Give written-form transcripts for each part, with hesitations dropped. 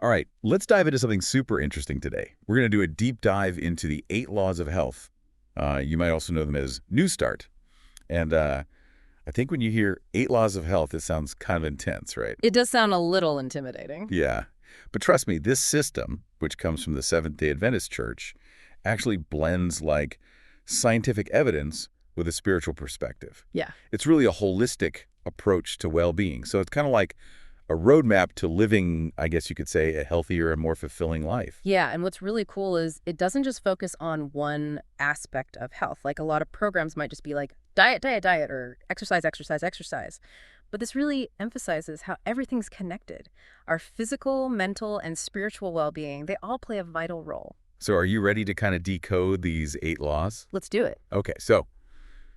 All right, let's dive into something super interesting today. We're going to do a deep dive into the 8 laws of health. You might also know them as NEWSTART. And I think when you hear 8 laws of health, it sounds kind of intense, right? It does sound a little intimidating. Yeah. But trust me, this system, which comes from the Seventh-day Adventist Church, actually blends like scientific evidence with a spiritual perspective. Yeah. It's really a holistic approach to well-being. So it's kind of like a roadmap to living, I guess you could say, a healthier and more fulfilling life. Yeah, and what's really cool is it doesn't just focus on one aspect of health. Like a lot of programs might just be like diet, diet, diet, or exercise, exercise, exercise. But this really emphasizes how everything's connected. Our physical, mental, and spiritual well-being, they all play a vital role. So are you ready to kind of decode these 8 laws? Let's do it. Okay, so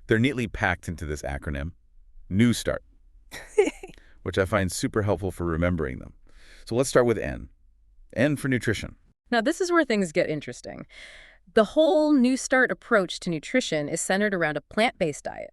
they're neatly packed into this acronym, NEWSTART, which I find super helpful for remembering them. So let's start with N. N for nutrition. Now, this is where things get interesting. The whole New Start approach to nutrition is centered around a plant-based diet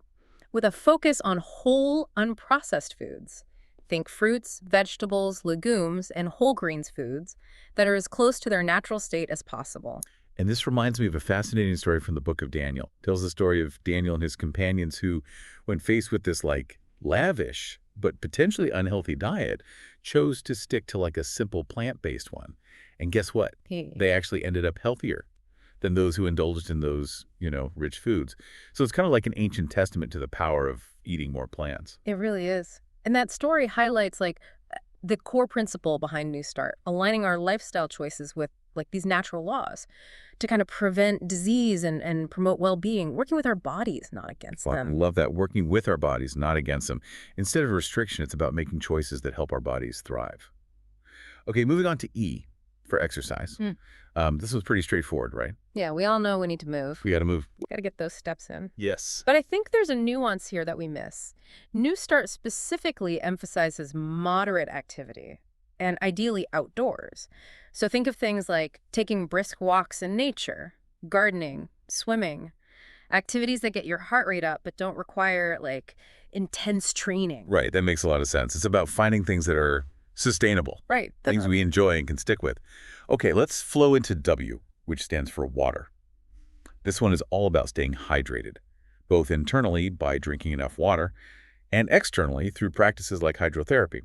with a focus on whole, unprocessed foods. Think fruits, vegetables, legumes, and whole grains foods that are as close to their natural state as possible. And this reminds me of a fascinating story from the book of Daniel. It tells the story of Daniel and his companions who, when faced with this like lavish but potentially unhealthy diet, chose to stick to like a simple plant-based one. And guess what? They actually ended up healthier than those who indulged in those, rich foods. So it's kind of like an ancient testament to the power of eating more plants. It really is. And that story highlights like the core principle behind New Start, aligning our lifestyle choices with like these natural laws to kind of prevent disease and promote well-being, working with our bodies, not against them. I love that. Working with our bodies, not against them. Instead of restriction, it's about making choices that help our bodies thrive. Okay, moving on to E for exercise. This was pretty straightforward, right? Yeah, we all know we need to move. We got to move. Got to get those steps in. Yes. But I think there's a nuance here that we miss. New Start specifically emphasizes moderate activity, and ideally outdoors. So think of things like taking brisk walks in nature, gardening, swimming, activities that get your heart rate up but don't require like intense training. Right, that makes a lot of sense. It's about finding things that are sustainable. Right. Things we enjoy and can stick with. Okay, let's flow into W, which stands for water. This one is all about staying hydrated, both internally by drinking enough water and externally through practices like hydrotherapy,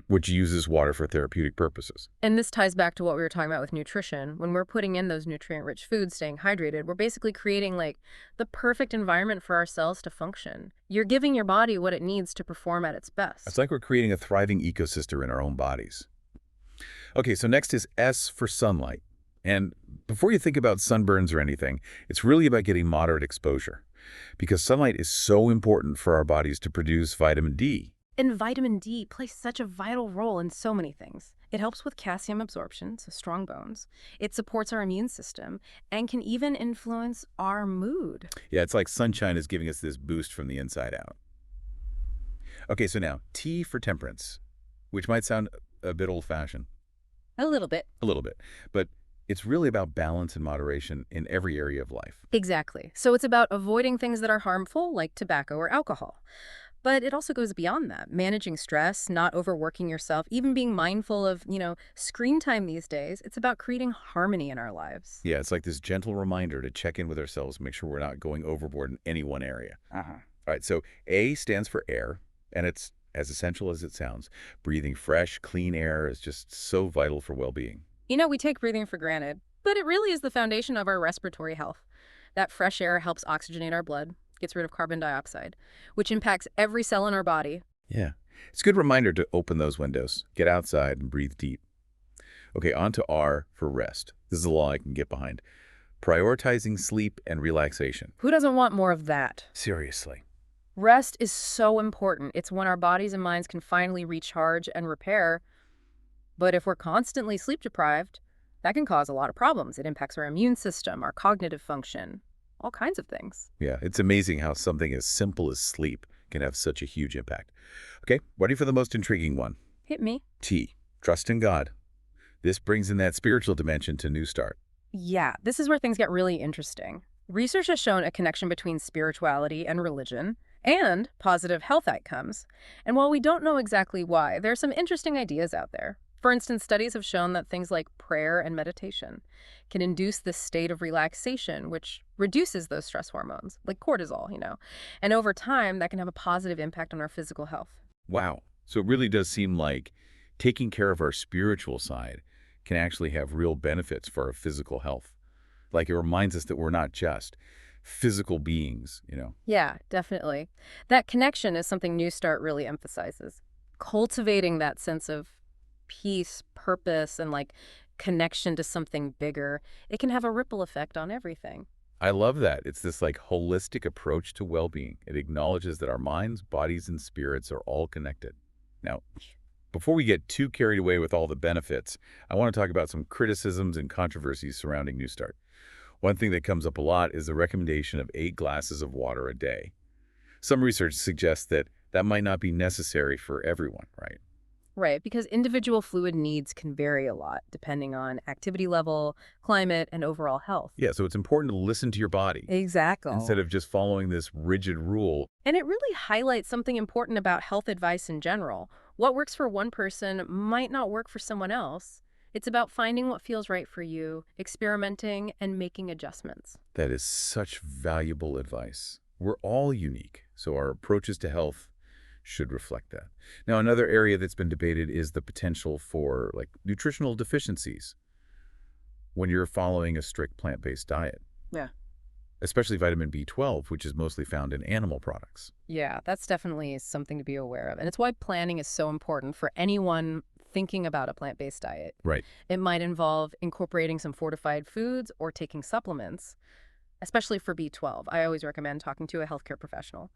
which uses water for therapeutic purposes. And this ties back to what we were talking about with nutrition. When we're putting in those nutrient-rich foods, staying hydrated, we're basically creating like the perfect environment for our cells to function. You're giving your body what it needs to perform at its best. It's like we're creating a thriving ecosystem in our own bodies. Okay, so next is S for sunlight. And before you think about sunburns or anything, it's really about getting moderate exposure, because sunlight is so important for our bodies to produce vitamin D. And vitamin D plays such a vital role in so many things. It helps with calcium absorption, so strong bones. It supports our immune system and can even influence our mood. Yeah, it's like sunshine is giving us this boost from the inside out. Okay, so now T for temperance, which might sound a bit old-fashioned. A little bit. A little bit. But it's really about balance and moderation in every area of life. Exactly. So it's about avoiding things that are harmful, like tobacco or alcohol. But it also goes beyond that, managing stress, not overworking yourself, even being mindful of, screen time these days. It's about creating harmony in our lives. Yeah, it's like this gentle reminder to check in with ourselves, make sure we're not going overboard in any one area. All right, so A stands for air, and it's as essential as it sounds. Breathing fresh, clean air is just so vital for well-being. We take breathing for granted, but it really is the foundation of our respiratory health. That fresh air helps oxygenate our blood, gets rid of carbon dioxide, which impacts every cell in our body. Yeah, it's a good reminder to open those windows, get outside, and breathe deep. Okay, on to R for rest. This is a law I can get behind. Prioritizing sleep and relaxation. Who doesn't want more of that? Seriously. Rest is so important. It's when our bodies and minds can finally recharge and repair. But if we're constantly sleep deprived, that can cause a lot of problems. It impacts our immune system, our cognitive function, all kinds of things. Yeah, it's amazing how something as simple as sleep can have such a huge impact. Okay, ready for the most intriguing one? Hit me. T, trust in God. This brings in that spiritual dimension to New Start. Yeah, this is where things get really interesting. Research has shown a connection between spirituality and religion and positive health outcomes. And while we don't know exactly why, there are some interesting ideas out there. For instance, studies have shown that things like prayer and meditation can induce this state of relaxation, which reduces those stress hormones, like cortisol. And over time, that can have a positive impact on our physical health. Wow. So it really does seem like taking care of our spiritual side can actually have real benefits for our physical health. Like it reminds us that we're not just physical beings. Yeah, definitely. That connection is something New Start really emphasizes. Cultivating that sense of peace, purpose, and connection to something bigger, it can have a ripple effect on everything. I love that. It's this like holistic approach to well-being. It acknowledges that our minds, bodies, and spirits are all connected. Now, before we get too carried away with all the benefits, I want to talk about some criticisms and controversies surrounding New Start. One thing that comes up a lot is the recommendation of 8 glasses of water a day. Some research suggests that that might not be necessary for everyone, right? Right, because individual fluid needs can vary a lot depending on activity level, climate, and overall health. Yeah, so it's important to listen to your body Exactly. instead of just following this rigid rule. And it really highlights something important about health advice in general. What works for one person might not work for someone else. It's about finding what feels right for you, experimenting, and making adjustments. That is such valuable advice. We're all unique, so our approaches to health should reflect that. Now, another area that's been debated is the potential for nutritional deficiencies when you're following a strict plant-based diet, Yeah. especially vitamin B12, which is mostly found in animal products. Yeah, that's definitely something to be aware of. And it's why planning is so important for anyone thinking about a plant-based diet. Right. It might involve incorporating some fortified foods or taking supplements, especially for B12. I always recommend talking to a healthcare professional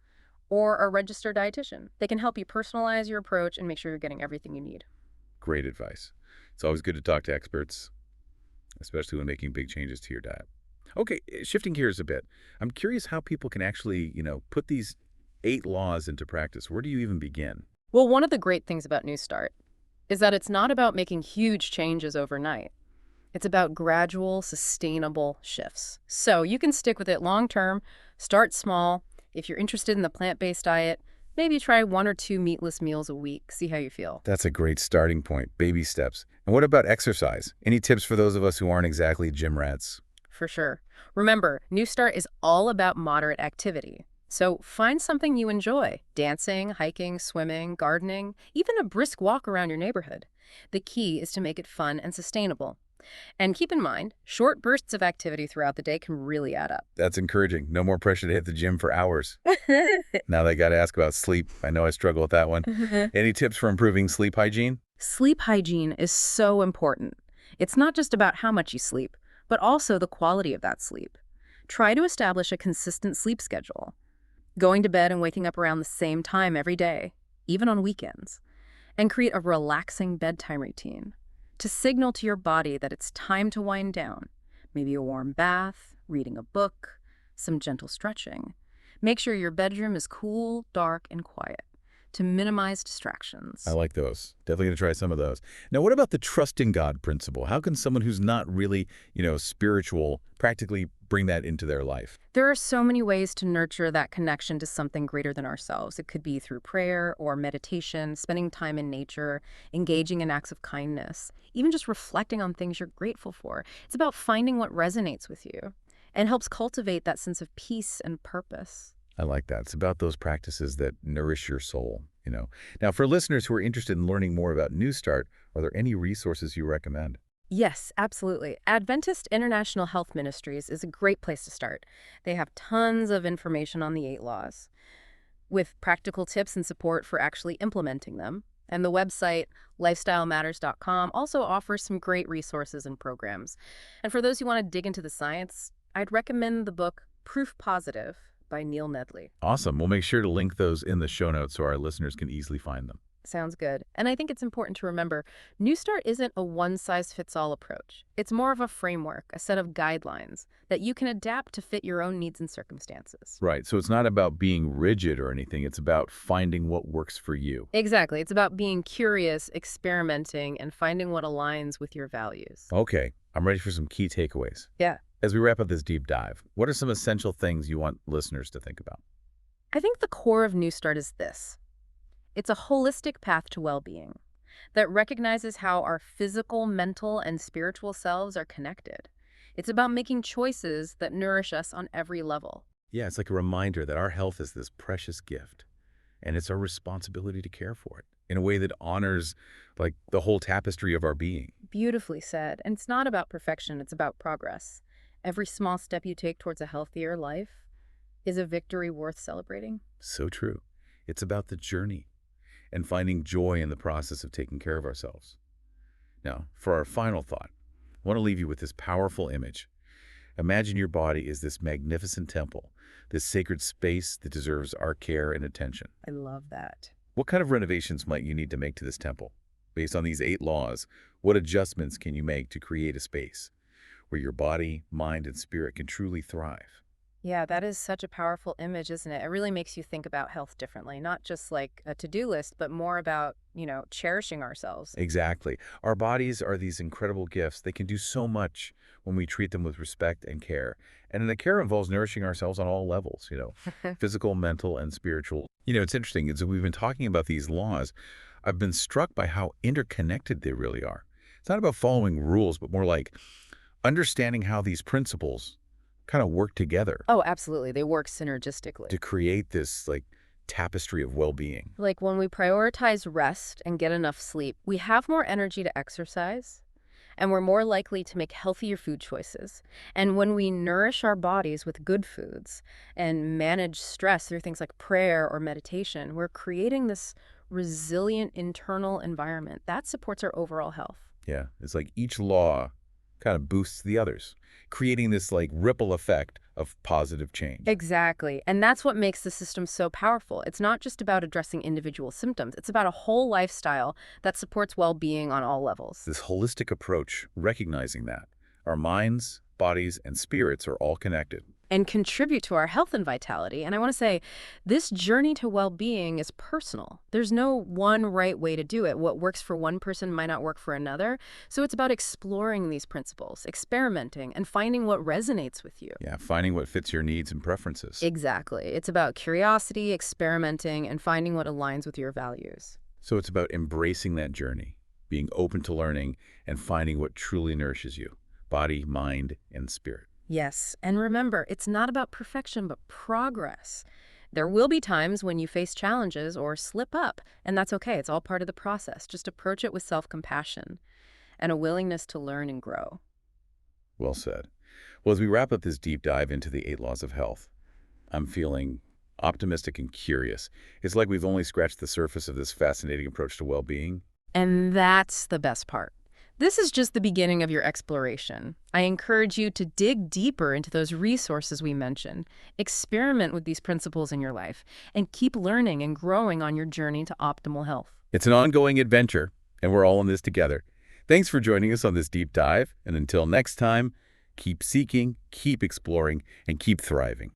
or a registered dietitian. They can help you personalize your approach and make sure you're getting everything you need. Great advice. It's always good to talk to experts, especially when making big changes to your diet. Okay, shifting gears a bit. I'm curious how people can actually put these 8 laws into practice. Where do you even begin? Well, one of the great things about New Start is that it's not about making huge changes overnight. It's about gradual, sustainable shifts. So you can stick with it long term, start small. If you're interested in the plant-based diet, maybe try 1 or 2 meatless meals a week. See how you feel. That's a great starting point, baby steps. And what about exercise? Any tips for those of us who aren't exactly gym rats? For sure. Remember, New Start is all about moderate activity. So find something you enjoy. Dancing, hiking, swimming, gardening, even a brisk walk around your neighborhood. The key is to make it fun and sustainable. And keep in mind, short bursts of activity throughout the day can really add up. That's encouraging. No more pressure to hit the gym for hours. Now they got to ask about sleep. I know I struggle with that one. Any tips for improving sleep hygiene? Sleep hygiene is so important. It's not just about how much you sleep, but also the quality of that sleep. Try to establish a consistent sleep schedule. Going to bed and waking up around the same time every day, even on weekends. And create a relaxing bedtime routine to signal to your body that it's time to wind down. Maybe a warm bath, reading a book, some gentle stretching. Make sure your bedroom is cool, dark, and quiet to minimize distractions. I like those. Definitely going to try some of those. Now, what about the trust in God principle? How can someone who's not really spiritual practically bring that into their life? There are so many ways to nurture that connection to something greater than ourselves. It could be through prayer or meditation, spending time in nature, engaging in acts of kindness, even just reflecting on things you're grateful for. It's about finding what resonates with you and helps cultivate that sense of peace and purpose. I like that. It's about those practices that nourish your soul. Now, for listeners who are interested in learning more about New Start, are there any resources you recommend? Yes, absolutely. Adventist International Health Ministries is a great place to start. They have tons of information on the 8 laws, with practical tips and support for actually implementing them. And the website, lifestylematters.com, also offers some great resources and programs. And for those who want to dig into the science, I'd recommend the book Proof Positive by Neil Nedley. Awesome. We'll make sure to link those in the show notes so our listeners can easily find them. Sounds good. And I think it's important to remember, New Start isn't a one-size-fits-all approach. It's more of a framework, a set of guidelines that you can adapt to fit your own needs and circumstances. Right. So it's not about being rigid or anything. It's about finding what works for you. Exactly. It's about being curious, experimenting, and finding what aligns with your values. Okay. I'm ready for some key takeaways. Yeah. As we wrap up this deep dive, what are some essential things you want listeners to think about? I think the core of New Start is this. It's a holistic path to well-being. that recognizes how our physical, mental, and spiritual selves are connected. It's about making choices that nourish us on every level. Yeah, it's like a reminder that our health is this precious gift, and it's our responsibility to care for it in a way that honors, like, the whole tapestry of our being. Beautifully said. And it's not about perfection, it's about progress. Every small step you take towards a healthier life is a victory worth celebrating. So true. It's about the journey and finding joy in the process of taking care of ourselves. Now, for our final thought, I want to leave you with this powerful image. Imagine your body is this magnificent temple, this sacred space that deserves our care and attention. I love that. What kind of renovations might you need to make to this temple? Based on these 8 laws, what adjustments can you make to create a space where your body, mind, and spirit can truly thrive? Yeah, that is such a powerful image, isn't it? It really makes you think about health differently, not just like a to-do list, but more about, cherishing ourselves. Exactly. Our bodies are these incredible gifts. They can do so much when we treat them with respect and care. And the care involves nourishing ourselves on all levels, physical, mental, and spiritual. It's interesting. As we've been talking about these laws, I've been struck by how interconnected they really are. It's not about following rules, but more like understanding how these principles kind of work together Oh, absolutely. They work synergistically. to create this, like, tapestry of well-being. Like when we prioritize rest and get enough sleep, we have more energy to exercise, and we're more likely to make healthier food choices. And when we nourish our bodies with good foods and manage stress through things like prayer or meditation, we're creating this resilient internal environment that supports our overall health. Yeah, it's like each law kind of boosts the others, creating this, like, ripple effect of positive change. Exactly. And that's what makes the system so powerful. It's not just about addressing individual symptoms. It's about a whole lifestyle that supports well-being on all levels. This holistic approach, recognizing that our minds, bodies, and spirits are all connected. And contribute to our health and vitality. And I want to say, this journey to well-being is personal. There's no one right way to do it. What works for one person might not work for another. So it's about exploring these principles, experimenting, and finding what resonates with you. Yeah, finding what fits your needs and preferences. Exactly. It's about curiosity, experimenting, and finding what aligns with your values. So it's about embracing that journey, being open to learning, and finding what truly nourishes you, body, mind, and spirit. Yes, and remember, it's not about perfection, but progress. There will be times when you face challenges or slip up, and that's okay. It's all part of the process. Just approach it with self-compassion and a willingness to learn and grow. Well said. Well, as we wrap up this deep dive into the 8 laws of health, I'm feeling optimistic and curious. It's like we've only scratched the surface of this fascinating approach to well-being. And that's the best part. This is just the beginning of your exploration. I encourage you to dig deeper into those resources we mentioned, experiment with these principles in your life, and keep learning and growing on your journey to optimal health. It's an ongoing adventure, and we're all in this together. Thanks for joining us on this deep dive, and until next time, keep seeking, keep exploring, and keep thriving.